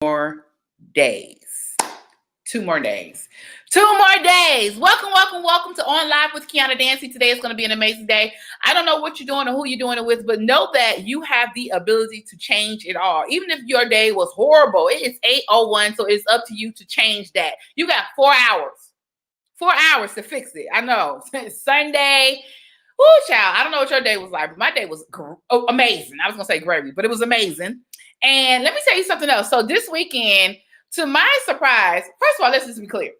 more days. 2 more days. 2 more days. Welcome to On Live with Kiana Dancie. Today is going to be an amazing day. I don't know what you're doing or who you're doing it with, but know that you have the ability to change it all. Even if your day was horrible, it is 8:01, so it's up to you to change that. You got 4 hours. 4 hours to fix it. I know. Sunday. Woo, child. I don't know what your day was like, but my day was amazing. I was going to say gravy, but it was amazing. And let me tell you something else. So this weekend, to my surprise, first of all, let's just be clear.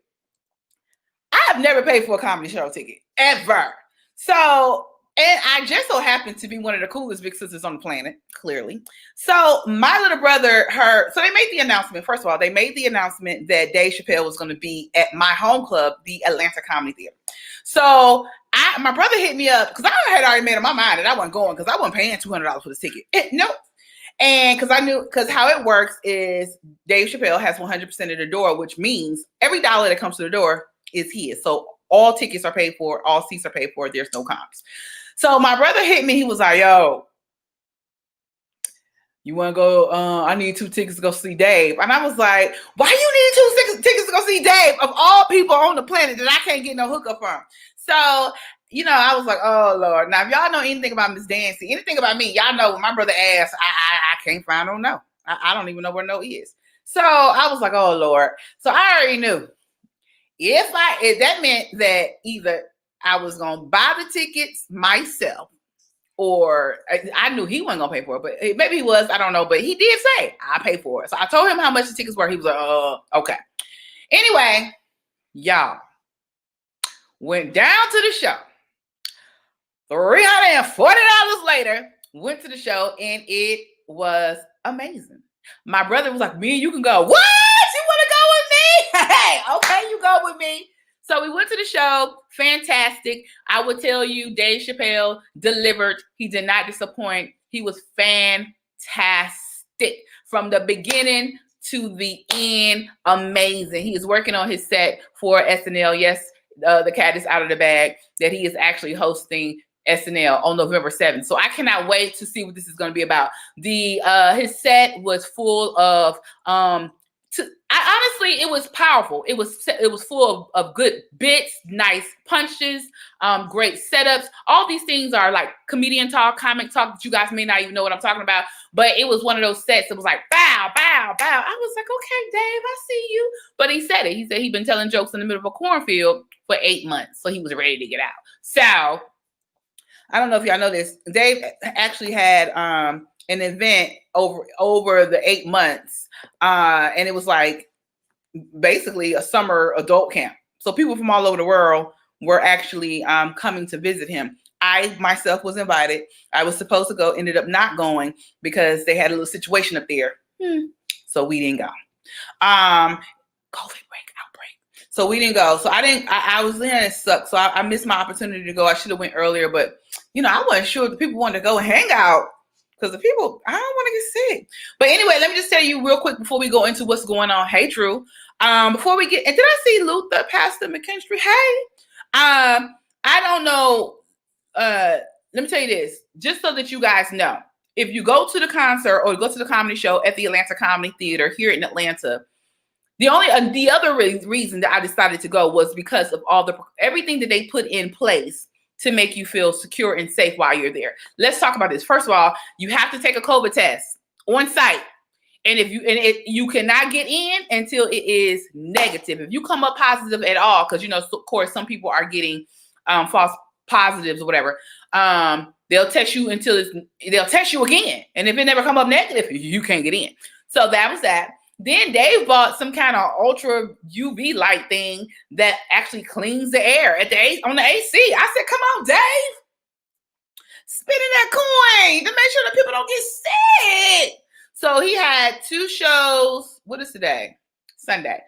I have never paid for a comedy show ticket, ever. So, and I just so happen to be one of the coolest big sisters on the planet, clearly. So my little brother so they made the announcement. First of all, they made the announcement that Dave Chappelle was going to be at my home club, the Atlanta Comedy Theater. So my brother hit me up because I had already made up my mind that I wasn't going because I wasn't paying $200 for the ticket. Nope. And because how it works is Dave Chappelle has 100% of the door, which means every dollar that comes to the door is his. So all tickets are paid for, all seats are paid for. There's no comps. So my brother hit me. He was like, yo, you want to go? I need 2 tickets to go see Dave. And I was like, why you need 2 tickets to go see Dave of all people on the planet that I can't get no hookup from? So, I was like, oh, Lord. Now, if y'all know anything about Miss Dancie, anything about me, y'all know when my brother asked, I can't find no. I don't even know where no is. So I was like, oh, Lord. So I already knew if that meant that either I was going to buy the tickets myself, or I knew he wasn't going to pay for it, but maybe he was, I don't know. But he did say, I'll pay for it. So I told him how much the tickets were. He was like, okay. Anyway, y'all went down to the show. $340 later, went to the show, and it was amazing. My brother was like, me and you can go. What? You want to go with me? Hey, okay, you go with me. So we went to the show. Fantastic. I would tell you, Dave Chappelle delivered. He did not disappoint. He was fantastic. From the beginning to the end, amazing. He is working on his set for SNL. Yes, the cat is out of the bag that he is actually hosting SNL on November 7th. So I cannot wait to see what this is going to be about. His set was full of honestly, it was powerful. It was full of good bits, nice punches, great setups. All these things are like comedian talk, comic talk that you guys may not even know what I'm talking about. But it was one of those sets that was like, bow, bow, bow. I was like, okay, Dave, I see you. But he said it. He said he'd been telling jokes in the middle of a cornfield for 8 months. So he was ready to get out. So I don't know if y'all know this. Dave actually had an event over the 8 months. And it was like basically a summer adult camp. So people from all over the world were actually coming to visit him. I myself was invited. I was supposed to go, ended up not going because they had a little situation up there. So we didn't go. COVID outbreak. So we didn't go. So I was there and it sucked. So I missed my opportunity to go. I should have went earlier, but I wasn't sure the people wanted to go and hang out. Because the people, I don't want to get sick. But anyway, let me just tell you real quick before we go into what's going on. Hey, Drew. Before we get, and did I see Luther, Pastor McKinstry? Hey. I don't know. Let me tell you this, just so that you guys know. If you go to the concert or go to the comedy show at the Atlanta Comedy Theater here in Atlanta, the other reason that I decided to go was because of everything that they put in place to make you feel secure and safe while you're there. Let's talk about this. First of all, you have to take a COVID test on site. And you cannot get in until it is negative. If you come up positive at all, because of course some people are getting false positives or whatever. They'll test you they'll test you again. And if it never come up negative, you can't get in. So that was that. Then Dave bought some kind of ultra UV light thing that actually cleans the air on the AC. I said, come on, Dave. Spinning that coin to make sure that people don't get sick. So he had 2 shows. What is today? Sunday.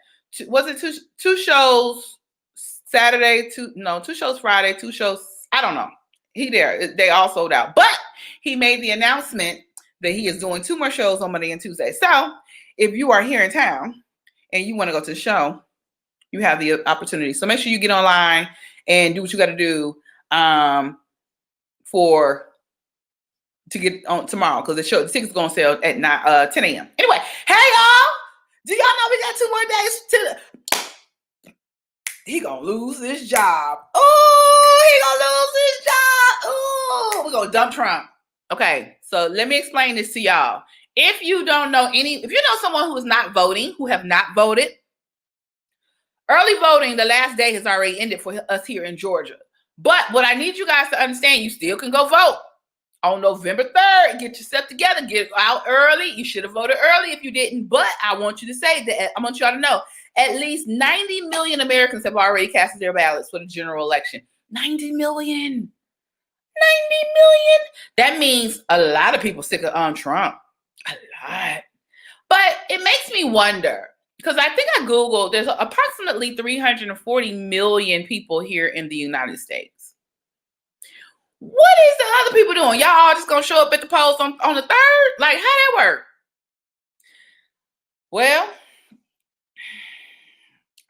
Was it two shows Saturday? 2 shows Friday, 2 shows. I don't know. They all sold out. But he made the announcement that he is doing 2 more shows on Monday and Tuesday. So if you are here in town and you want to go to the show, you have the opportunity. So make sure you get online and do what you got to do to get on tomorrow, because the tickets going to sell at 10 a.m. Anyway, hey y'all, more days he gonna lose his job. Oh, he gonna lose his job. Oh, we're gonna dump Trump. Okay, so let me explain this to y'all. If you don't know if you know someone who is not voting, who have not voted, early voting, the last day has already ended for us here in Georgia. But what I need you guys to understand, you still can go vote on November 3rd. Get yourself together, get out early. You should have voted early if you didn't. But I want you to say that, I want y'all to know, at least 90 million Americans have already cast their ballots for the general election. 90 million. 90 million. That means a lot of people sick of Trump. A lot. But it makes me wonder, because I think I Googled, there's approximately 340 million people here in the United States. What is the other people doing? Y'all all just gonna show up at the polls on the 3rd? Like, how that work? Well,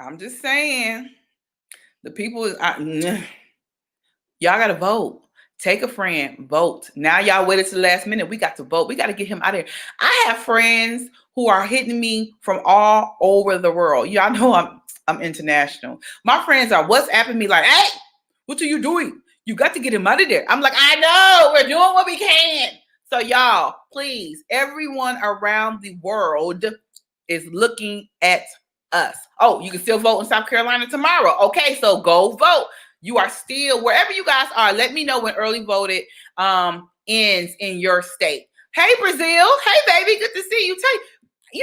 I'm just saying, the people, y'all gotta vote. Take a friend, vote. Now y'all waited to the last minute. We got to vote. We got to get him out of here. I have friends who are hitting me from all over the world. Y'all know I'm international. My friends are WhatsApping me like, hey, what are you doing? You got to get him out of there. I'm like, I know, we're doing what we can. So y'all, please, everyone around the world is looking at us. Oh, you can still vote in South Carolina tomorrow. Okay, so go vote. You are still, wherever you guys are, let me know when early voted ends in your state. Hey, Brazil. Hey, baby. Good to see you.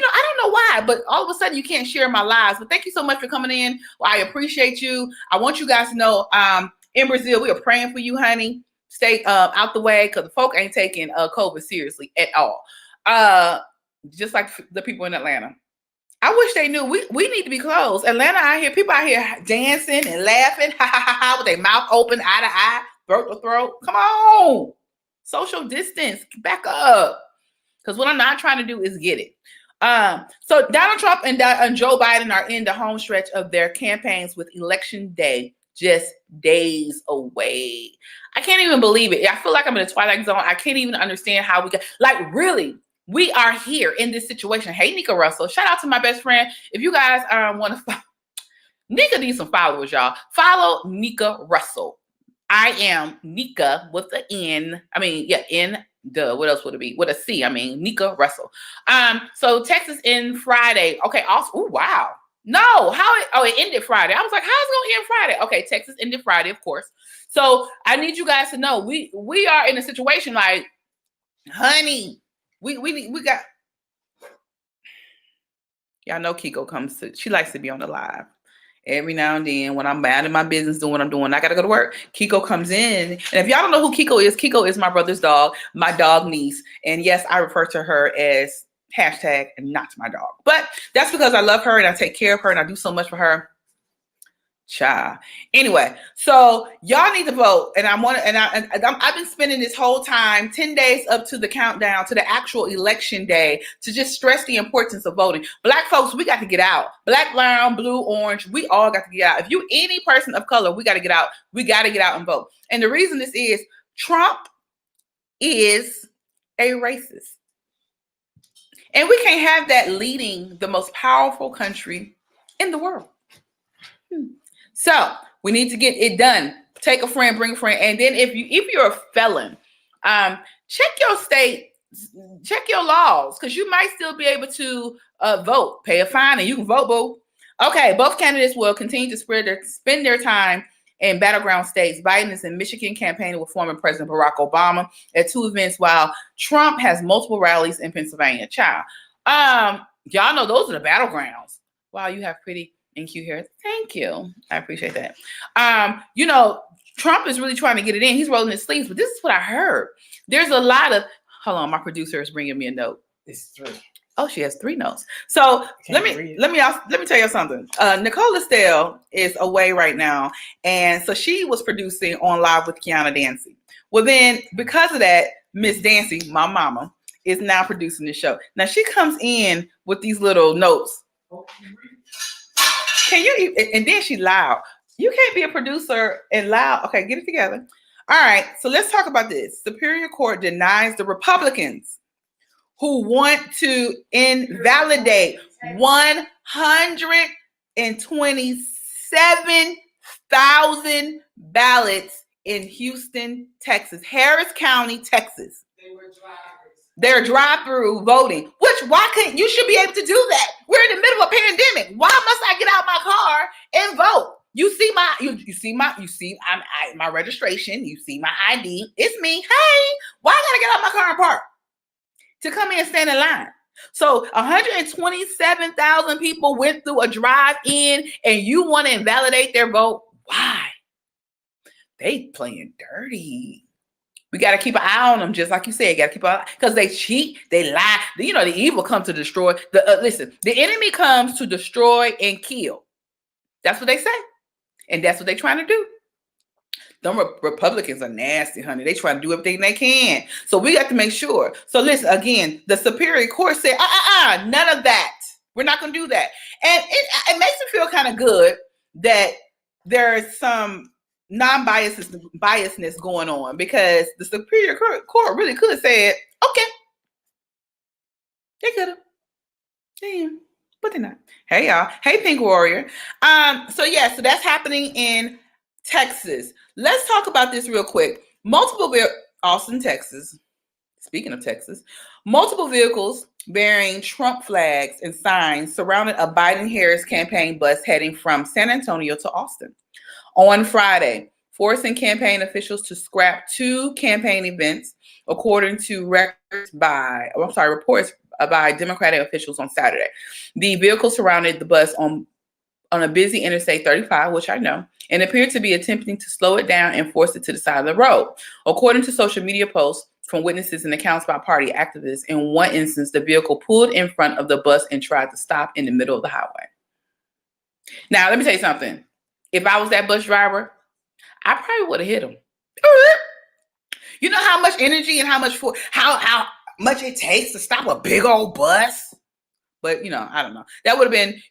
I don't know why, but all of a sudden you can't share my lives. But thank you so much for coming in. Well, I appreciate you. I want you guys to know in Brazil, we are praying for you, honey. Stay out the way, because the folk ain't taking COVID seriously at all. Just like the people in Atlanta. I wish they knew we need to be closed. Atlanta out here, people out here dancing and laughing, ha ha ha ha, with their mouth open, eye to eye, throat to throat. Come on, social distance, back up. Because what I'm not trying to do is get it. So Donald Trump and Joe Biden are in the home stretch of their campaigns with Election Day just days away. I can't even believe it. I feel like I'm in a twilight zone. I can't even understand how we got, like, really. We are here in this situation. Hey, Nika Russell. Shout out to my best friend. If you guys want to follow, Nika needs some followers, y'all. Follow Nika Russell. I am Nika with the N. I mean, yeah, N. Duh. What else would it be? With a C. I mean, Nika Russell. So Texas end Friday. Okay. Also, oh wow. No, it ended Friday. I was like, how's it gonna end Friday? Okay, Texas ended Friday, of course. So I need you guys to know we are in a situation like, honey. We got, y'all know Kiko she likes to be on the live every now and then when I'm bad in my business doing what I'm doing. I got to go to work. Kiko comes in. And if y'all don't know who Kiko is my brother's dog, my dog niece. And yes, I refer to her as hashtag and not my dog. But that's because I love her and I take care of her and I do so much for her. Child. Anyway, so y'all need to vote, and I've been spending this whole time, 10 days up to the countdown to the actual election day, to just stress the importance of voting. Black folks, we got to get out. Black, brown, blue, orange, we all got to get out. If you any person of color, we got to get out. We got to get out and vote. And the reason this is, Trump is a racist, and we can't have that leading the most powerful country in the world. So we need to get it done. Take a friend, bring a friend. And then if you're a felon, check your state, check your laws, because you might still be able to vote, pay a fine, and you can vote, boo. Okay, both candidates will continue to spend their time in battleground states. Biden is in Michigan campaigning with former President Barack Obama at 2 events, while Trump has multiple rallies in Pennsylvania. Child. Y'all know those are the battlegrounds. Wow, you have pretty and cute hair. Thank you. I appreciate that. Trump is really trying to get it in. He's rolling his sleeves, but this is what I heard. There's a lot of, hold on, my producer is bringing me a note. It's 3. Oh, she has 3 notes. So let me tell you something. Nicole Estelle is away right now. And so she was producing on Live with Kiana Dancie. Well, then because of that, Miss Dancie, my mama, is now producing the show. Now she comes in with these little notes. Can you, and then she loud. You can't be a producer and loud. Okay, get it together. All right, so let's talk about this. Superior Court denies the Republicans who want to invalidate 127,000 ballots in Houston, Texas, Harris County, Texas. They're drive-through voting. Why couldn't you should be able to do that? We're in the middle of a pandemic. Why must I get out my car and vote? You see my registration. You see my ID. It's me. Hey, why I gotta get out my car and park to come in and stand in line? So 127,000 people went through a drive-in, and you want to invalidate their vote? Why? They playing dirty. We got to keep an eye on them, just like you said. Got to keep an eye, because they cheat, they lie. The evil comes to destroy. Listen, the enemy comes to destroy and kill. That's what they say, and that's what they're trying to do. Them Republicans are nasty, honey. They try to do everything they can. So we got to make sure. So listen, again, the Superior Court said, none of that. We're not going to do that. And it makes me feel kind of good that there's some biasness going on, because the Superior Court really could have said, okay. They could have. Damn. But they're not. Hey, y'all. Hey, Pink Warrior. So that's happening in Texas. Let's talk about this real quick. Austin, Texas. Speaking of Texas, multiple vehicles bearing Trump flags and signs surrounded a Biden-Harris campaign bus heading from San Antonio to Austin on Friday, forcing campaign officials to scrap 2 campaign events, according to reports by Democratic officials on Saturday. The vehicle surrounded the bus on a busy Interstate 35, which I know, and appeared to be attempting to slow it down and force it to the side of the road. According to social media posts from witnesses and accounts by party activists, in one instance, the vehicle pulled in front of the bus and tried to stop in the middle of the highway. Now, let me tell you something. If I was that bus driver, I probably would have hit him. You know how much energy and how much it takes to stop a big old bus? But, I don't know. That would have been,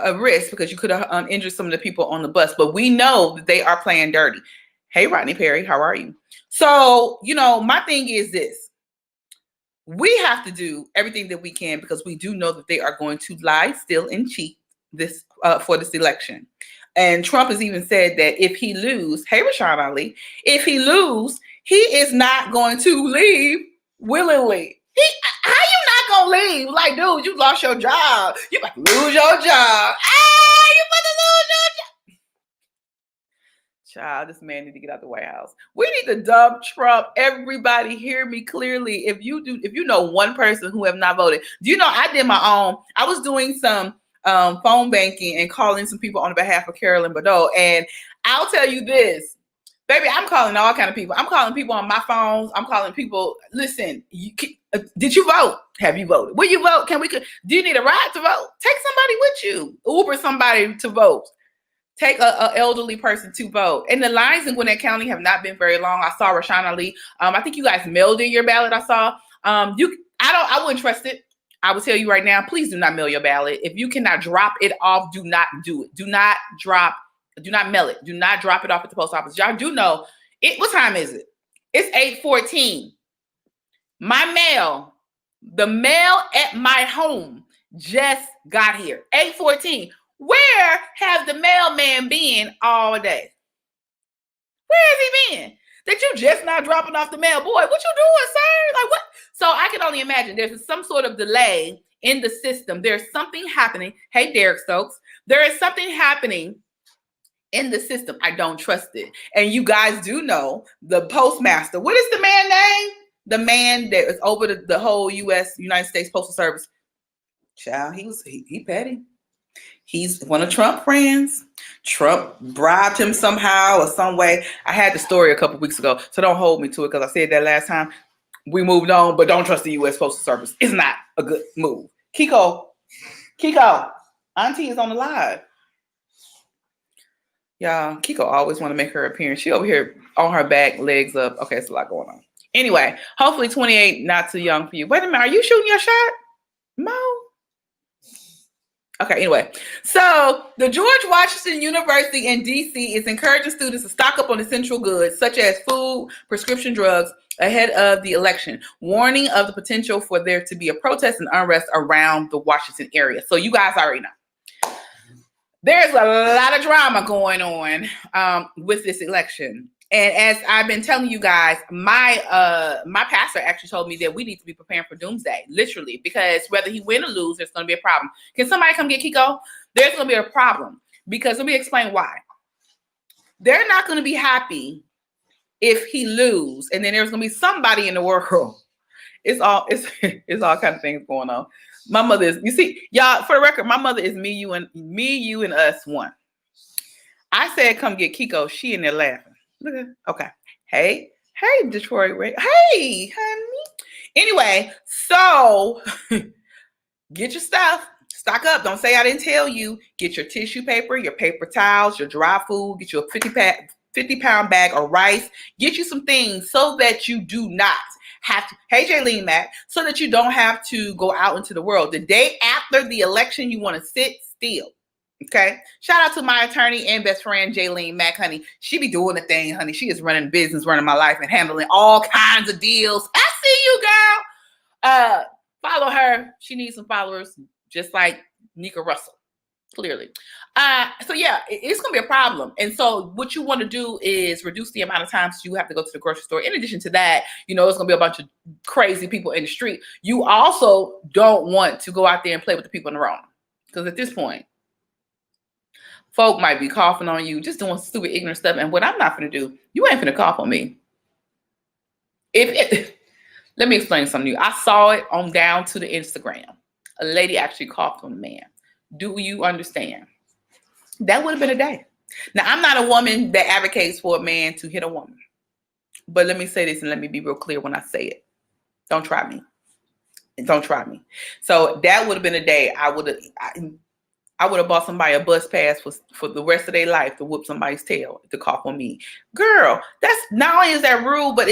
a risk, because you could have injured some of the people on the bus. But we know that they are playing dirty. Hey, Rodney Perry, how are you? So, my thing is this. We have to do everything that we can, because we do know that they are going to lie, steal, and cheat for this election. And Trump has even said that if he lose, hey, Rashad Ali, if he lose, he is not going to leave willingly. How you not gonna leave? Like, dude, you lost your job. You about to lose your job. You about to lose your job. Child, this man need to get out the White House. We need to dump Trump. Everybody hear me clearly. If you know one person who have not voted, I did my own. I was doing some phone banking and calling some people on behalf of Carolyn Bordeaux. And I'll tell you this, baby, I'm calling all kind of people. I'm calling people on my phones. I'm calling people. Listen, did you vote? Have you voted? Will you vote? Do you need a ride to vote? Take somebody with you. Uber somebody to vote. Take a elderly person to vote. And the lines in Gwinnett County have not been very long. I saw Rashawn Ali. I think you guys mailed in your ballot. I saw. I wouldn't trust it. I will tell you right now, please do not mail your ballot. If you cannot drop it off, do not do it. Do not mail it. Do not drop it off at the post office. Y'all do know it. What time is it? It's 8:14. The mail at my home just got here. 8:14. Where has the mailman been all day? Where has he been? That you just not dropping off the mail? Boy, what you doing, sir? Like, what? So I can only imagine there's some sort of delay in the system. There's something happening. Hey, Derek Stokes. There is something happening in the system. I don't trust it. And you guys do know the postmaster. What is the man's name? The man that is over the whole United States Postal Service. Child, he petty. He's one of Trump's friends. Trump bribed him somehow or some way. I had the story a couple weeks ago, so don't hold me to it, because I said that last time. We moved on, but don't trust the U.S. Postal Service. It's not a good move. Kiko, Auntie is on the live. Y'all, Kiko always want to make her appearance. She over here on her back, legs up. Okay, it's a lot going on. Anyway, hopefully 28, not too young for you. Wait a minute, are you shooting your shot, Mo? Okay, anyway. So the George Washington University in D.C. is encouraging students to stock up on essential goods such as food, prescription drugs, ahead of the election, warning of the potential for there to be a protest and unrest around the Washington area. So you guys already know. There's a lot of drama going on with this election. And as I've been telling you guys, my pastor actually told me that we need to be preparing for doomsday, literally, because whether he win or lose, there's going to be a problem. Can somebody come get Kiko? There's going to be a problem, because let me explain why. They're not going to be happy if he lose, and then there's going to be somebody in the world. It's all kind of things going on. My mother is, you see, y'all, for the record, my mother is me, you, and us one. I said, come get Kiko. She in there laughing. Look at, okay. Hey, Detroit Ray. Hey, honey. Anyway, so get your stuff. Stock up. Don't say I didn't tell you. Get your tissue paper, your paper towels, your dry food. Get you a 50-pound bag of rice. Get you some things so that you do not have to, hey, Jaylene Mack, so that you don't have to go out into the world. The day after the election, you want to sit still. Okay. Shout out to my attorney and best friend, Jaylene Mack, honey. She be doing the thing, honey. She is running business, running my life, and handling all kinds of deals. I see you, girl. Follow her. She needs some followers, just like Nika Russell, clearly. So yeah, it's going to be a problem. And so what you want to do is reduce the amount of times you have to go to the grocery store. In addition to that, it's going to be a bunch of crazy people in the street. You also don't want to go out there and play with the people in the room. Because at this point, folk might be coughing on you, just doing stupid, ignorant stuff. And what I'm not going to do, you ain't going to cough on me. Let me explain something to you. I saw it on down to the Instagram. A lady actually coughed on a man. Do you understand? That would have been a day. Now, I'm not a woman that advocates for a man to hit a woman. But let me say this, and let me be real clear when I say it. Don't try me. Don't try me. So that would have been a day I would have bought somebody a bus pass for the rest of their life to whoop somebody's tail, to cough on me. Girl, that's not only is that rude, but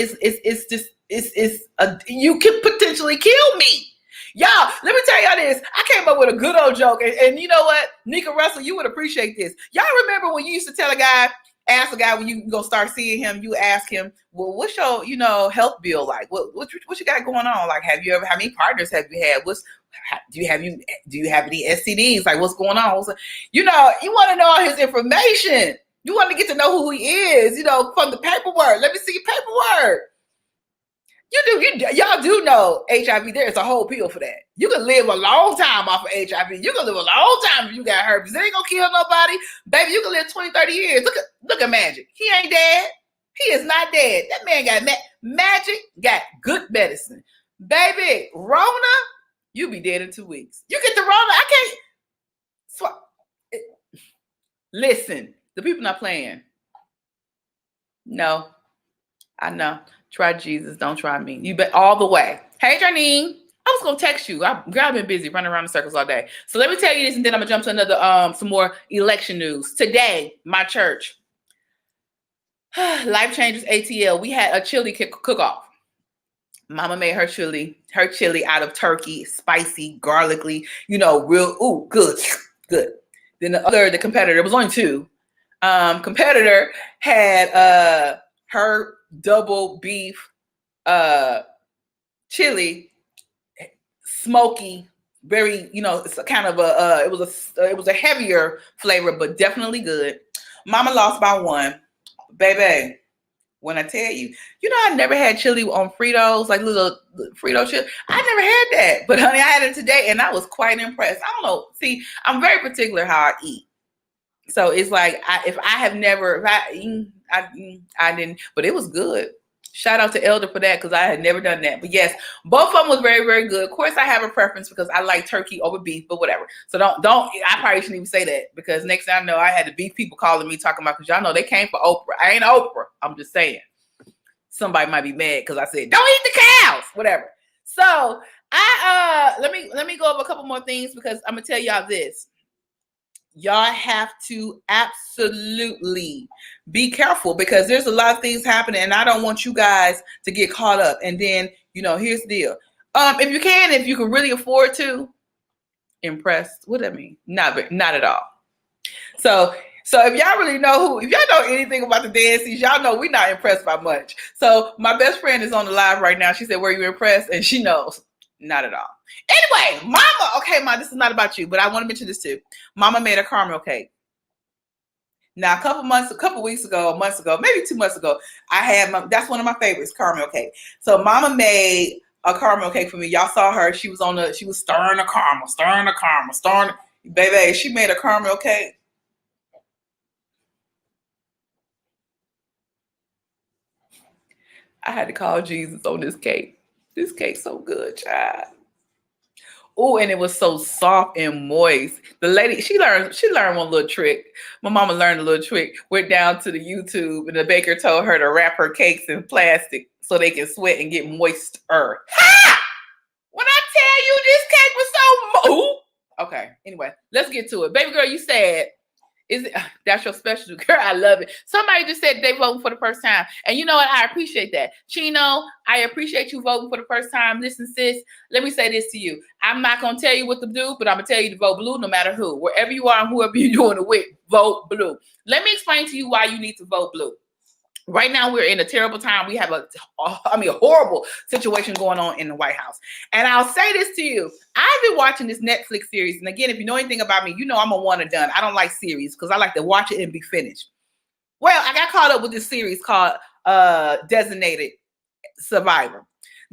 you could potentially kill me. Y'all, let me tell y'all this. I came up with a good old joke. And you know what? Nika Russell, you would appreciate this. Y'all remember when you used to tell ask a guy when you go start seeing him, you ask him, well, what's your, health bill like? What you got going on? Like, how many partners have you had? Do you have any STDs? Like, what's going on? You want to know all his information. You want to get to know who he is, from the paperwork. Let me see your paperwork. Y'all do know HIV. There's a whole pill for that. You can live a long time off of HIV. You can live a long time if you got herpes. It ain't gonna kill nobody. Baby, you can live 20, 30 years. Look at Magic. He ain't dead. He is not dead. That man got Magic got good medicine. Baby, Rona, you be dead in 2 weeks. You get the Rona, I can't. Listen, the people not playing. No, I know. Try Jesus, don't try me. You bet all the way. Hey, Janine. I was going to text you. I've been busy running around in circles all day. So let me tell you this, and then I'm going to jump to another, some more election news. Today, my church, Life Changers ATL, we had a chili cook-off. Mama made her chili out of turkey, spicy, garlicly, real, good. Then the competitor, it was only two. Competitor had her double beef chili, smoky, very, it's a kind of it was a heavier flavor, but definitely good. Mama lost by one. Baby, when I tell you, I never had chili on Fritos, like little Frito chili. I never had that, but honey, I had it today and I was quite impressed. I don't know. See, I'm very particular how I eat. So it's like, I didn't, but it was good. Shout out to Elder for that, because I had never done that. But yes, both of them was very, very good. Of course, I have a preference because I like turkey over beef, but whatever. So don't, I probably shouldn't even say that, because next thing I know, I had the beef people calling me talking about, because y'all know they came for Oprah. I ain't Oprah. I'm just saying. Somebody might be mad because I said, don't eat the cows, whatever. So let me go over a couple more things, because I'm going to tell y'all this. Y'all have to absolutely be careful, because there's a lot of things happening, and I don't want you guys to get caught up. And then, here's the deal. If you can really afford to, impressed. What does that mean? Not at all. So So if y'all really know if y'all know anything about the Dancies, y'all know we're not impressed by much. So my best friend is on the live right now. She said, were you impressed? And she knows, not at all. Anyway, Mama, okay, Ma, this is not about you, but I want to mention this too. Mama made a caramel cake. Now, a couple weeks ago, months ago, maybe 2 months ago, I had that's one of my favorites, caramel cake. So Mama made a caramel cake for me. Y'all saw her. She was stirring the caramel. Baby, she made a caramel cake. I had to call Jesus on this cake. This cake's so good, child. Oh, and it was so soft and moist. The lady, she learned one little trick. My mama learned a little trick. Went down to the YouTube, and the baker told her to wrap her cakes in plastic so they can sweat and get moister. Ha! When I tell you this cake was so okay. Anyway, let's get to it. Baby girl, you said, that's your special girl? I love it. Somebody just said they voting for the first time. And you know what? I appreciate that. Chino, I appreciate you voting for the first time. Listen, sis, let me say this to you. I'm not going to tell you what to do, but I'm going to tell you to vote blue no matter who. Wherever you are and whoever you're doing it with, vote blue. Let me explain to you why you need to vote blue. Right now, we're in a terrible time. We have a horrible situation going on in the White House. And I'll say this to you. I've been watching this Netflix series. And again, if you know anything about me, you know I'm a one and done. I don't like series because I like to watch it and be finished. Well, I got caught up with this series called Designated Survivor.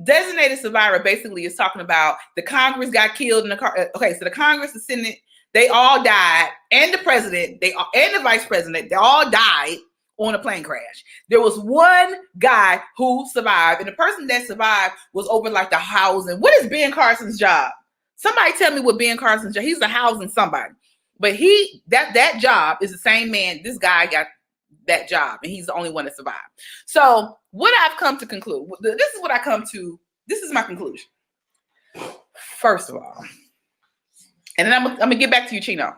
Designated Survivor basically is talking about the Congress got killed in the car. Okay, so the Congress, the Senate, they all died. And the president, and the vice president, they all died on a plane crash. There was one guy who survived, and the person that survived was over like the housing. What is Ben Carson's job? Somebody tell me what Ben Carson's job. He's a housing somebody, but that job is the same man. This guy got that job, and he's the only one that survived. So what I've come to conclude, this is my conclusion. First of all, and then I'm gonna get back to you, Chino.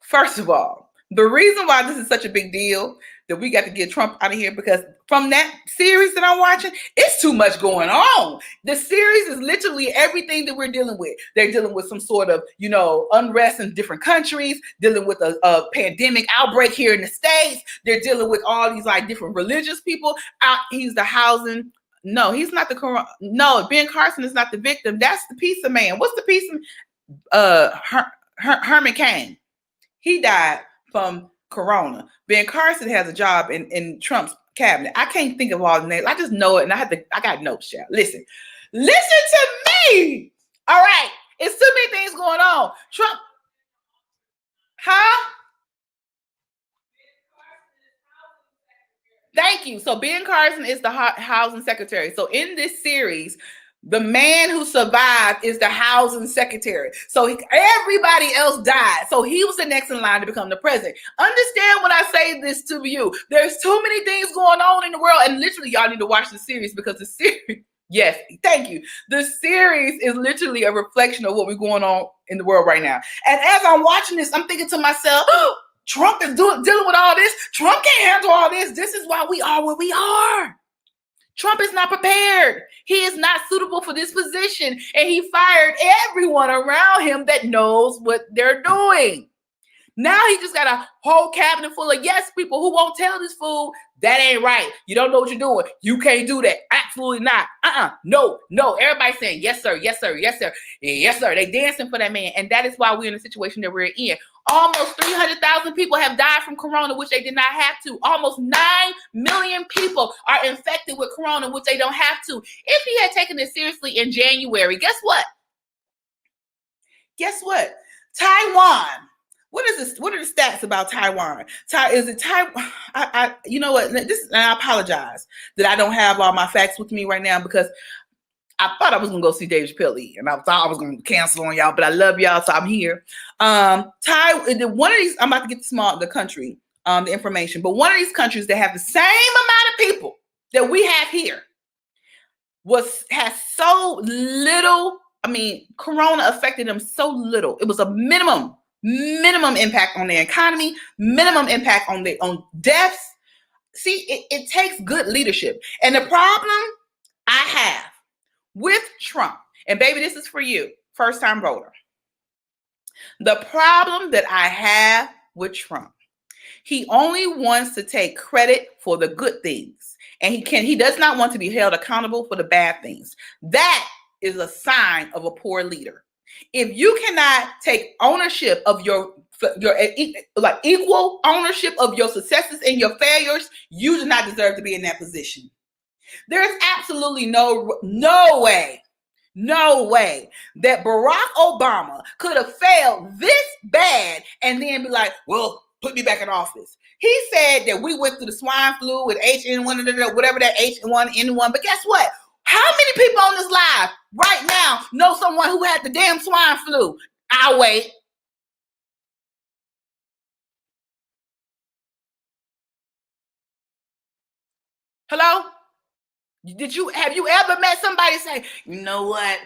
First of all, the reason why this is such a big deal that we got to get Trump out of here, because from that series that I'm watching, it's too much going on. The series is literally everything that we're dealing with. They're dealing with some sort of, unrest in different countries, dealing with a pandemic outbreak here in the States. They're dealing with all these like different religious people. He's the housing. No, he's not the corona. No, Ben Carson is not the victim. That's the pizza man. What's the pizza? Herman Cain. He died from corona. Ben Carson has a job in Trump's cabinet. I can't think of all the names. I just know it, and I got notes, child. Listen to me. All right. It's too many things going on. Trump. Huh? Thank you. So Ben Carson is the housing secretary. So in this series, the man who survived is the housing secretary. So everybody else died. So he was the next in line to become the president. Understand when I say this to you. There's too many things going on in the world. And literally, y'all need to watch the series, because the series, yes, thank you. The series is literally a reflection of what we're going on in the world right now. And as I'm watching this, I'm thinking to myself, Trump is dealing with all this. Trump can't handle all this. This is why we are where we are. Trump is not prepared. He is not suitable for this position. And he fired everyone around him that knows what they're doing. Now he just got a whole cabinet full of yes people who won't tell this fool, that ain't right. You don't know what you're doing. You can't do that. Absolutely not. No. Everybody's saying yes, sir, yes, sir, yes, sir. Yes, sir. They dancing for that man. And that is why we're in the situation that we're in. Almost 300,000 people have died from corona, which they did not have to. Almost 9 million people are infected with corona, which they don't have to. If he had taken this seriously in January, guess what? Taiwan. What is this? What are the stats about Taiwan? Is it Taiwan? You know what? I apologize that I don't have all my facts with me right now, because I thought I was gonna go see Dave Chappelle, and I thought I was gonna cancel on y'all, but I love y'all, so I'm here. One of these, I'm about to get the information, but one of these countries that have the same amount of people that we have here has so little. I mean, corona affected them so little. It was a minimum impact on their economy, minimum impact on deaths. See, it takes good leadership. And the problem I have with Trump, and baby, this is for you, first time voter. The problem that I have with Trump, He only wants to take credit for the good things, and he does not want to be held accountable for the bad things. That is a sign of a poor leader. If you cannot take ownership of your like equal ownership of your successes and your failures, you do not deserve to be in that position. There's absolutely no way that Barack Obama could have failed this bad and then be like, well, put me back in office. He said that we went through the swine flu with H1N1, whatever that H1N1. But guess what? How many people on this live right now know someone who had the damn swine flu? I'll wait. Hello? Have you ever met somebody say, you know what?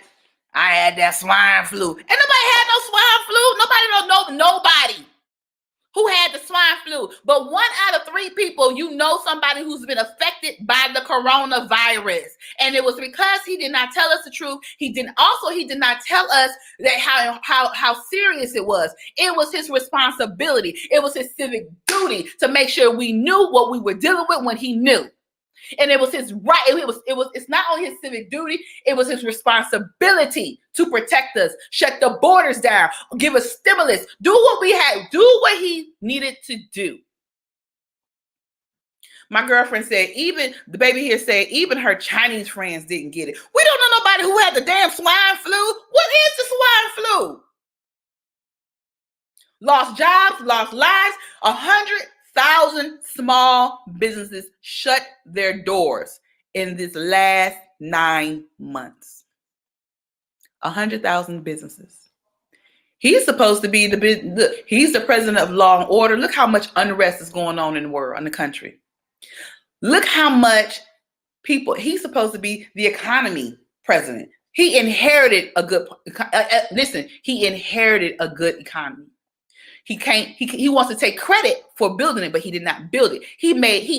I had that swine flu. And nobody had no swine flu. Nobody don't know nobody who had the swine flu. But 1 out of 3 people, you know somebody who's been affected by the coronavirus. And it was because he did not tell us the truth. He did not tell us that how serious it was. It was his responsibility. It was his civic duty to make sure we knew what we were dealing with when he knew. And it was his right. It's not only his civic duty, it was his responsibility to protect us, shut the borders down, give us stimulus, do what he needed to do. My girlfriend said, even the baby here said, even her Chinese friends didn't get it. We don't know nobody who had the damn swine flu. What is the swine flu? Lost jobs, lost lives, 100,000 small businesses shut their doors in this last 9 months. 100,000 businesses. He's supposed to be he's the president of law and order. Look how much unrest is going on in the world, in the country. Look how much people, he's supposed to be the economy president. He inherited a good, he inherited a good economy. He wants to take credit for building it, but he did not build it. He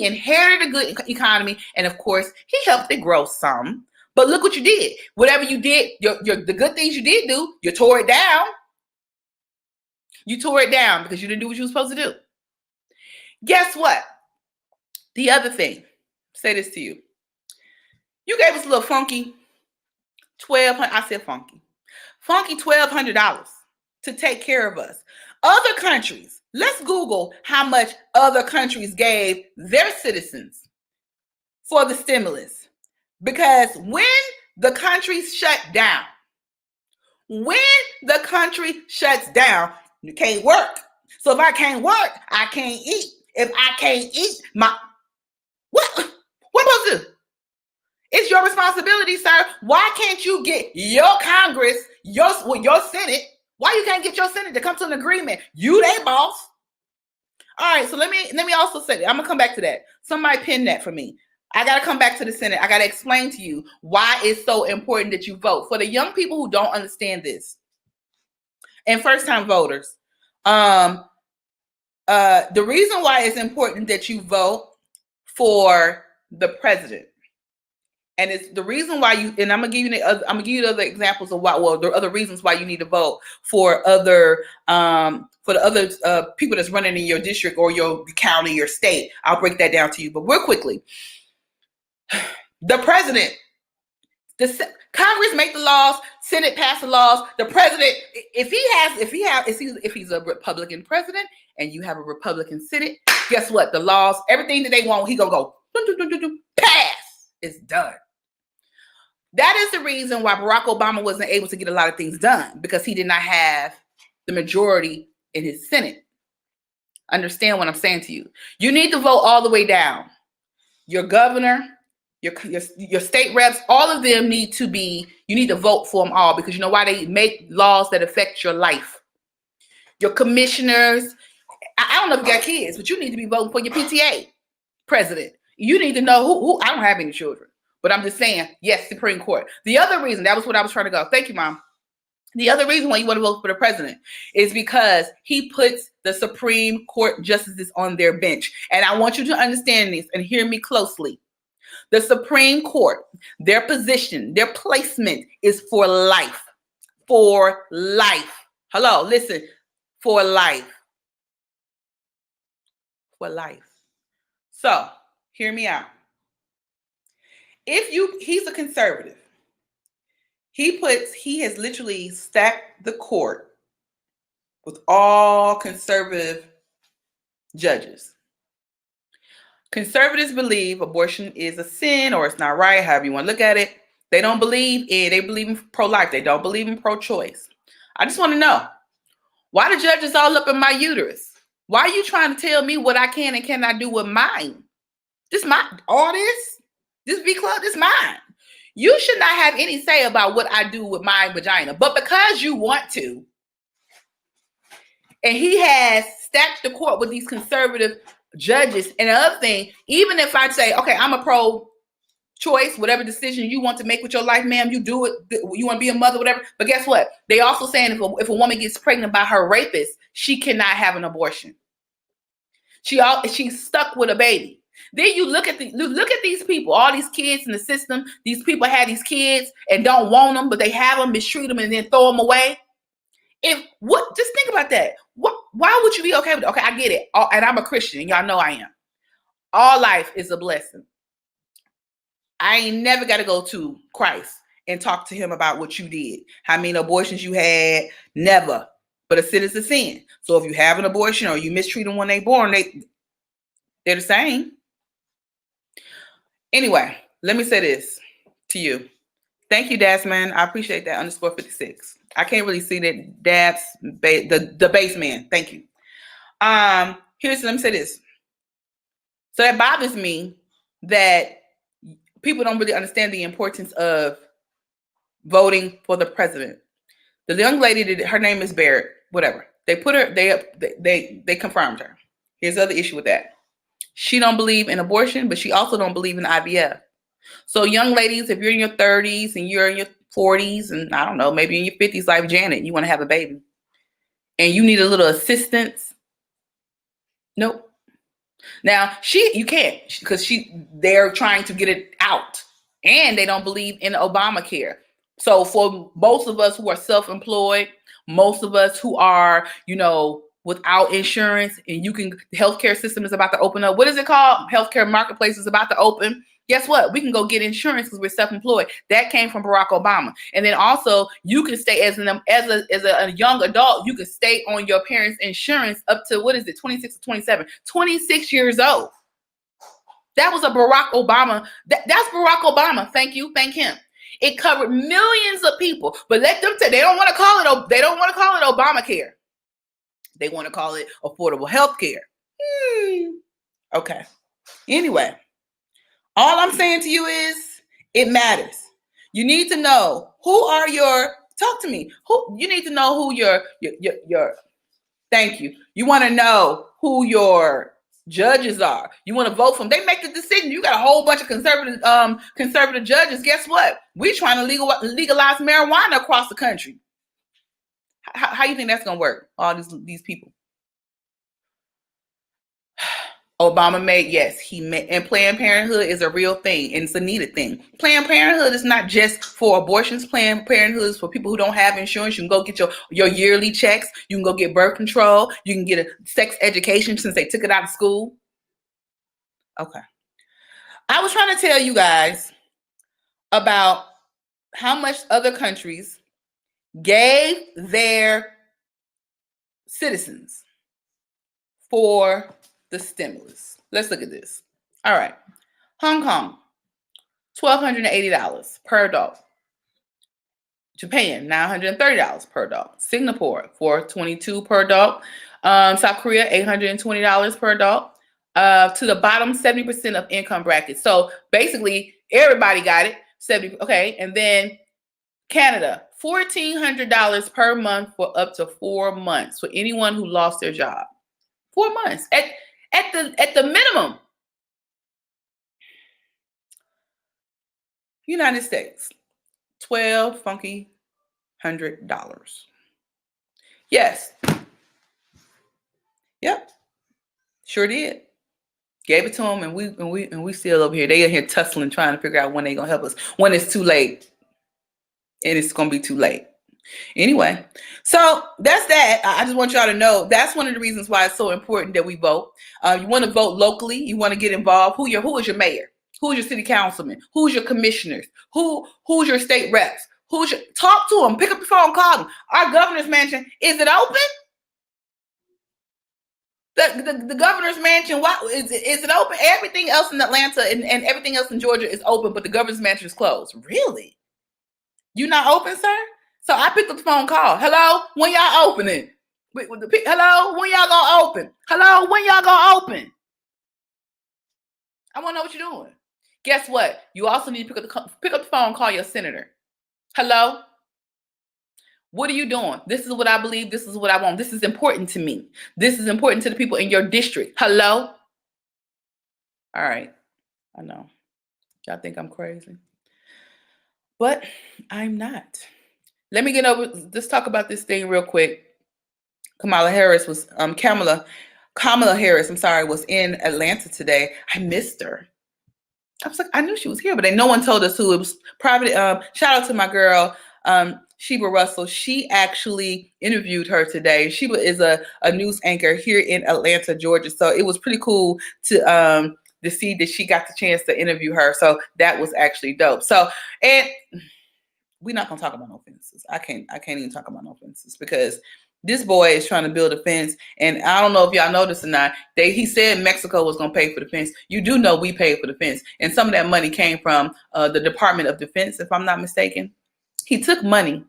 inherited a good economy, and of course, he helped it grow some. But look what you did. Whatever you did, the good things you did do, you tore it down. You tore it down because you didn't do what you were supposed to do. Guess what? The other thing, say this to you. You gave us a little funky $1,200 to take care of us. Other countries, let's Google how much other countries gave their citizens for the stimulus. Because when the country shut down, you can't work. So if I can't work, I can't eat. If I can't eat, what am I supposed to do? It's your responsibility, sir. Why can't you get your Congress, your Senate? Why you can't get your Senate to come to an agreement? You their boss. All right, so let me also say that. I'm gonna come back to that. Somebody pin that for me. I gotta come back to the Senate. I gotta explain to you why it's so important that you vote. For the young people who don't understand this, and first-time voters, the reason why it's important that you vote for the president, and it's the reason why and I'm gonna give you other examples of why. Well, there are other reasons why you need to vote for the other people that's running in your district or your county, your state. I'll break that down to you, but real quickly, the president, Congress make the laws, Senate pass the laws. The president, if he's a Republican president and you have a Republican Senate, guess what? The laws, everything that they want, he gonna go pass. It's done. That is the reason why Barack Obama wasn't able to get a lot of things done, because he did not have the majority in his Senate. Understand what I'm saying to you. You need to vote all the way down. Your governor, your state reps, all of them you need to vote for them all, because you know why? They make laws that affect your life. Your commissioners, I don't know if you got kids, but you need to be voting for your PTA president. You need to know who I don't have any children, but I'm just saying, yes, Supreme Court. The other reason, that was what I was trying to go. Thank you, Mom. The other reason why you want to vote for the president is because he puts the Supreme Court justices on their bench. And I want you to understand this and hear me closely. The Supreme Court, their position, their placement is for life. For life. Hello, listen. For life. for life. So, hear me out. He's a conservative. He has literally stacked the court with all conservative judges. Conservatives believe abortion is a sin or it's not right, however you want to look at it. They don't believe they believe in pro-life. They don't believe in pro-choice. I just want to know, why the judges all up in my uterus? Why are you trying to tell me what I can and cannot do with mine? This V Club, this mine. You should not have any say about what I do with my vagina. But because you want to, and he has stacked the court with these conservative judges. And the other thing, even if I say, okay, I'm a pro-choice, whatever decision you want to make with your life, ma'am, you do it. You want to be a mother, whatever. But guess what? They also saying if a woman gets pregnant by her rapist, she cannot have an abortion. She's stuck with a baby. Then you look at these people, all these kids in the system. These people have these kids and don't want them, but they have them, mistreat them, and then throw them away. Just think about that. Why would you be okay with it? Okay, I get it. And I'm a Christian, and y'all know I am. All life is a blessing. I ain't never got to go to Christ and talk to him about what you did. How many abortions you had? Never. But a sin is a sin. So if you have an abortion or you mistreat them when they're born, they're the same. Anyway, let me say this to you. Thank you, Dasman. I appreciate that _56. I can't really see that Dabs, the base man. Thank you. Let me say this. So that bothers me that people don't really understand the importance of voting for the president. The young lady, her name is Barrett, whatever. They put her, they confirmed her. Here's the other issue with that. She don't believe in abortion, but she also don't believe in IVF. So young ladies, if you're in your 30s and you're in your 40s and I don't know, maybe in your 50s like Janet, you want to have a baby and you need a little assistance. Nope. Now you can't because they're trying to get it out and they don't believe in Obamacare. So for most of us who are self-employed, most of us who are, without insurance and the healthcare system is about to open up. What is it called? Healthcare marketplace is about to open. Guess what? We can go get insurance because we're self-employed. That came from Barack Obama. And then also you can stay as a young adult, you can stay on your parents' insurance up to 26 or 27, 26 years old. That was a Barack Obama. That's Barack Obama. Thank you. Thank him. It covered millions of people, but let them say they don't want to call it Obamacare. They want to call it affordable health care. Okay. Anyway, all I'm saying to you is it matters. You need to know talk to me. You need to know who your thank you. You want to know who your judges are. You want to vote for them. They make the decision. You got a whole bunch of conservative judges. Guess what? We're trying to legalize marijuana across the country. How you think that's going to work? All these people. Obama and Planned Parenthood is a real thing and it's a needed thing. Planned Parenthood is not just for abortions. Planned Parenthood is for people who don't have insurance. You can go get your yearly checks. You can go get birth control. You can get a sex education since they took it out of school. Okay. I was trying to tell you guys about how much other countries gave their citizens for the stimulus. Let's look at this. All right. Hong Kong, $1,280 per adult. Japan, $930 per adult. Singapore, $422 per adult. South Korea, $820 per adult. To the bottom 70% of income brackets. So basically, everybody got it. 70. Okay, and then Canada, $1,400 per month for up to 4 months for anyone who lost their job. 4 months at the minimum. United States, $1,200. Yes. Yep. Sure did. Gave it to them, and we still over here. They are here tussling, trying to figure out when they're gonna help us. When it's too late, and it's gonna be too late. Anyway, so that's that. I just want y'all to know that's one of the reasons why it's so important that we vote. You want to vote locally. You want to get involved. Who is your mayor? Who's your city councilman? Who's your commissioners? Who's your state reps? Talk to them? Pick up the phone, call them. Our governor's mansion, is it open? The governor's mansion, is it open? Everything else in Atlanta and everything else in Georgia is open, but the governor's mansion is closed. Really? You not open, sir? So I picked up the phone call. Hello, when y'all opening? Hello, when y'all gonna open? Hello, when y'all gonna open? I want to know what you're doing. Guess what? You also need to pick up the phone, call your senator. Hello? What are you doing? This is what I believe. This is what I want. This is important to me. This is important to the people in your district. Hello? All right. I know. Y'all think I'm crazy. But I'm not. Let me let's talk about this thing real quick. Kamala Harris, was in Atlanta today. I missed her. I was like, I knew she was here, but no one told us who. It was private. Shout out to my girl, Sheba Russell. She actually interviewed her today. Sheba is a news anchor here in Atlanta, Georgia. So it was pretty cool to see that she got the chance to interview her. So that was actually dope. So, and we're not gonna talk about no fences. I can't even talk about no fences because this boy is trying to build a fence, and I don't know if y'all noticed or not. He said Mexico was gonna pay for the fence. You do know we paid for the fence, and some of that money came from the Department of Defense, if I'm not mistaken. He took money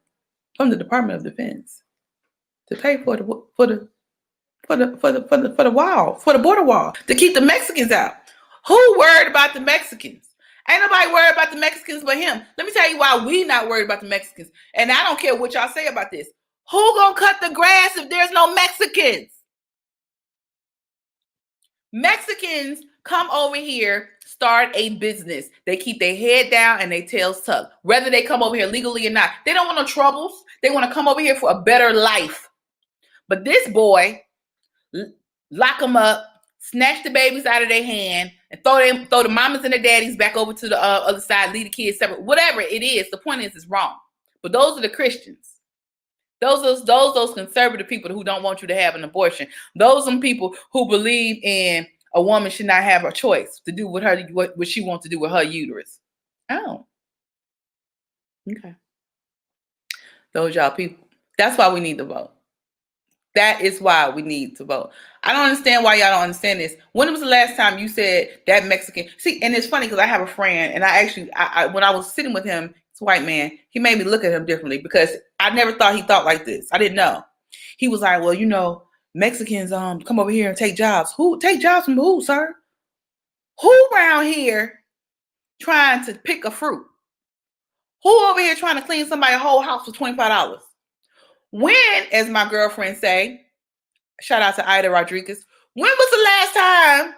from the Department of Defense to pay for the wall, for the border wall, to keep the Mexicans out. Who worried about the Mexicans? Ain't nobody worried about the Mexicans but him. Let me tell you why we not worried about the Mexicans. And I don't care what y'all say about this. Who gonna cut the grass if there's no Mexicans? Mexicans come over here, start a business. They keep their head down and their tails tucked. Whether they come over here legally or not. They don't want no troubles. They want to come over here for a better life. But this boy, lock them up, snatch the babies out of their hand, and throw the mamas and the daddies back over to the other side, leave the kids separate. Whatever it is, the point is it's wrong. But those are the Christians. Those conservative people who don't want you to have an abortion. Those are people who believe in a woman should not have a choice to do with her what she wants to do with her uterus. Oh. Okay. Those y'all people. That's why we need to vote. That is why we need to vote. I don't understand why y'all don't understand this. When was the last time you said that Mexican? See, and it's funny because I have a friend, and I when I was sitting with him, it's a white man, he made me look at him differently because I never thought he thought like this. I didn't know. He was like, well, Mexicans come over here and take jobs. Who take jobs from who, sir? Who around here trying to pick a fruit? Who over here trying to clean somebody's whole house for $25? When, as my girlfriend say, shout out to Ida Rodriguez, when was the last time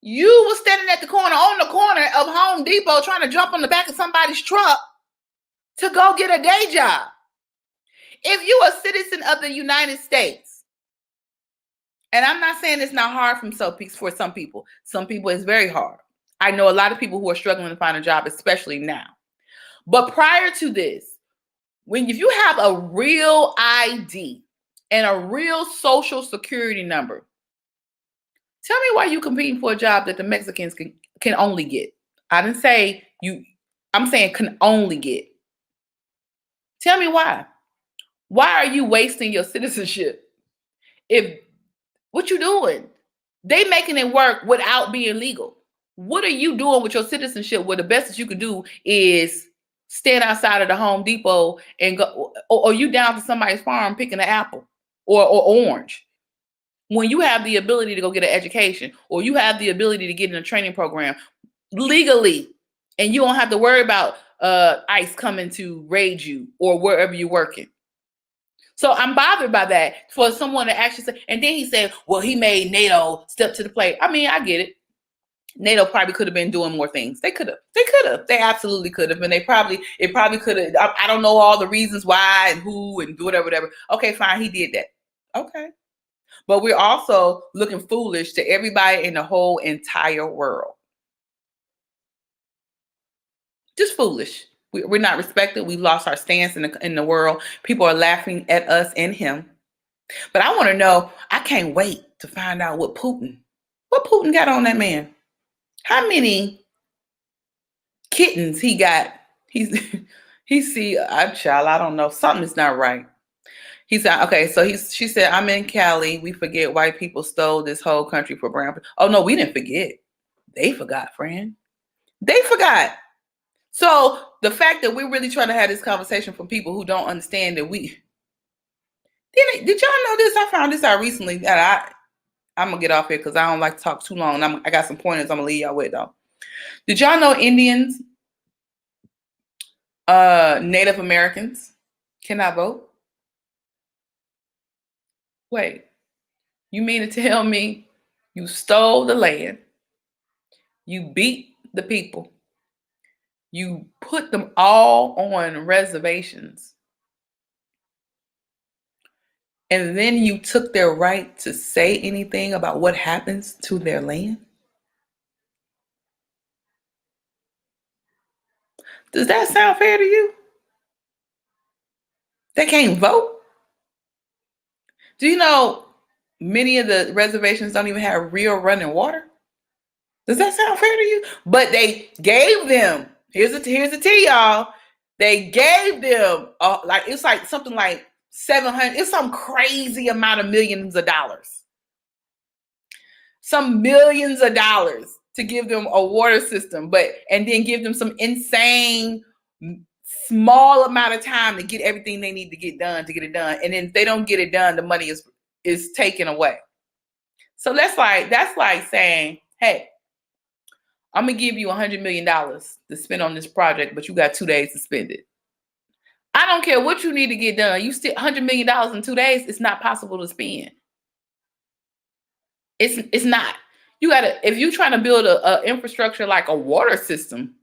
you were standing at on the corner of Home Depot trying to jump on the back of somebody's truck to go get a day job? If you're a citizen of the United States, and I'm not saying it's not hard for some people. Some people it's very hard. I know a lot of people who are struggling to find a job, especially now. But prior to this, if you have a real ID and a real social security number, tell me why you competing for a job that the Mexicans can only get. I didn't say you, I'm saying can only get. Tell me why. Why are you wasting your citizenship? What you doing? They making it work without being legal. What are you doing with your citizenship where the best that you could do is stand outside of the Home Depot and go, or you down to somebody's farm picking an apple or orange, when you have the ability to go get an education or you have the ability to get in a training program legally, and you don't have to worry about ICE coming to raid you or wherever you're working. So I'm bothered by that for someone to actually say, and then he said, well, he made NATO step to the plate. I mean, I get it. NATO probably could have been doing more things. They could have. They absolutely could have. And it probably could have. I don't know all the reasons why and who and whatever. Okay, fine. He did that. Okay. But we're also looking foolish to everybody in the whole entire world. Just foolish. We're not respected. We've lost our stance in the world. People are laughing at us and him. But I want to know, I can't wait to find out what Putin got on that man. How many kittens he got? He see a child. I don't know. Something's not right. He said, okay, so she said, I'm in Cali. We forget white people stole this whole country for brown people. Oh no, we didn't forget. They forgot, friend. They forgot. So the fact that we're really trying to have this conversation from people who don't understand that did y'all know this? I found this out recently that I'm gonna get off here because I don't like to talk too long. I got some pointers I'm gonna leave y'all with though. Did y'all know Indians, Native Americans cannot vote? Wait, you mean to tell me you stole the land, you beat the people, you put them all on reservations, and then you took their right to say anything about what happens to their land? Does that sound fair to you? They can't vote? Do you know many of the reservations don't even have real running water? Does that sound fair to you? But they gave them, here's the tea, y'all. They gave them it's like something like 700, it's some crazy amount of millions of dollars. Some millions of dollars to give them a water system, and then give them some insane small amount of time to get everything they need to get it done. And then if they don't get it done, the money is taken away. So that's like saying, hey, I'm gonna give you $100 million to spend on this project, but you got 2 days to spend it. I don't care what you need to get done. You still $100 million in 2 days. It's not possible to spend. It's not. You gotta, if you're trying to build a infrastructure like a water system,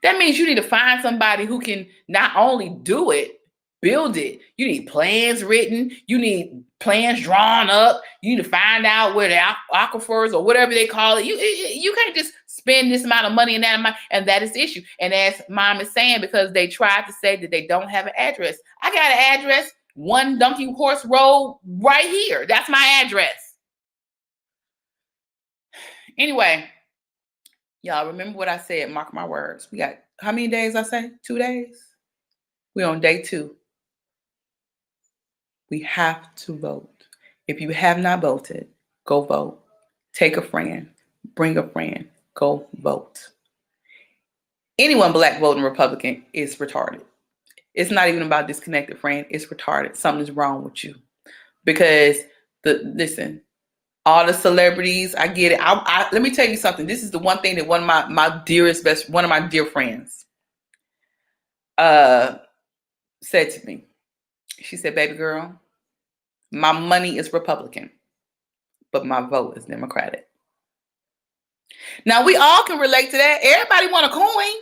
that means you need to find somebody who can not only do it, build it. You need plans written. You need plans drawn up. You need to find out where the aquifers or whatever they call it. You can't just spend this amount of money and that amount, and that is the issue. And as Mom is saying, because they tried to say that they don't have an address. I got an address, 1 Donkey Horse Road right here. That's my address. Anyway, y'all remember what I said, mark my words. We got how many days I say? 2 days? We're on day 2. We have to vote. If you have not voted, go vote. Take a friend, bring a friend, go vote. Anyone Black voting Republican is retarded. It's not even about disconnected friend. It's retarded. Something's wrong with you. Because listen, all the celebrities, I get it. Let me tell you something. This is the one thing that one of my dear friends said to me. She said, baby girl, my money is Republican, but my vote is Democratic. Now we all can relate to that. Everybody want a coin.